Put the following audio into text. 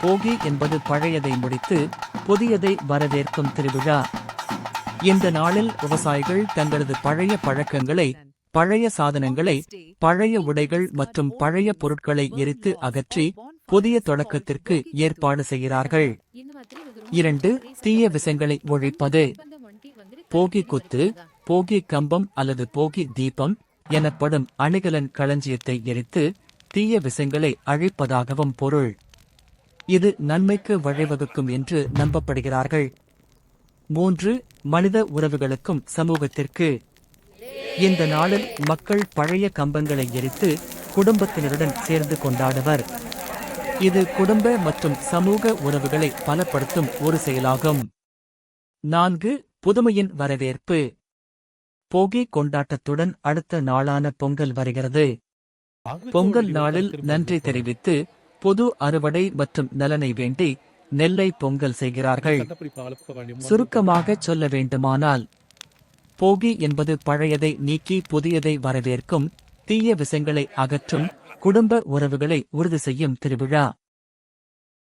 போகி என்பது பழையதை முடித்து புதியதை வரவேற்கும் திருவிழா. இந்த நாளில் விவசாயிகள் தங்களது பழைய பழக்கங்களை, பழைய சாதனங்களை, பழைய உடைகள் மற்றும் பழைய பொருட்களை எரித்து அகற்றி புதிய தொடக்கத்திற்கு ஏற்பாடு செய்கிறார்கள். 2. தீய விஷங்களை ஒழிப்பது. போகி குத்து, போகி கம்பம் அல்லது போகி தீபம் எனப்படும் அணிகலன் களஞ்சியத்தை எரித்து தீய விஷங்களை அழிப்பதாகவும் பொருள். இது நன்மைக்கு வழிவகுக்கும் என்று நம்பப்படுகிறார்கள். 3. மனித உறவுகளுக்கும் சமூகத்திற்கு. இந்த நாளில் மக்கள் பழைய கம்பங்களை எரித்து குடும்பத்தினருடன் சேர்ந்து கொண்டாடுவர். இது குடும்ப மற்றும் சமூக உறவுகளை பலப்படுத்தும் ஒரு செயலாகும். 4. புதுமையின் வரவேற்பு. போகி கொண்டாட்டத்துடன் அடுத்த நாளான பொங்கல் வருகிறது. பொங்கல் நாளில் நன்றி தெரிவித்து பொது அறுவடை மற்றும் நலனை வேண்டி நெல்லை பொங்கல் செய்கிறார்கள். சுருக்கமாகச் சொல்ல வேண்டுமானால், போகி என்பது பழையதை நீக்கி புதியதை வரவேற்கும், தீய விஷங்களை அகற்றும், குடும்ப உறவுகளை உறுதி செய்யும் திருவிழா.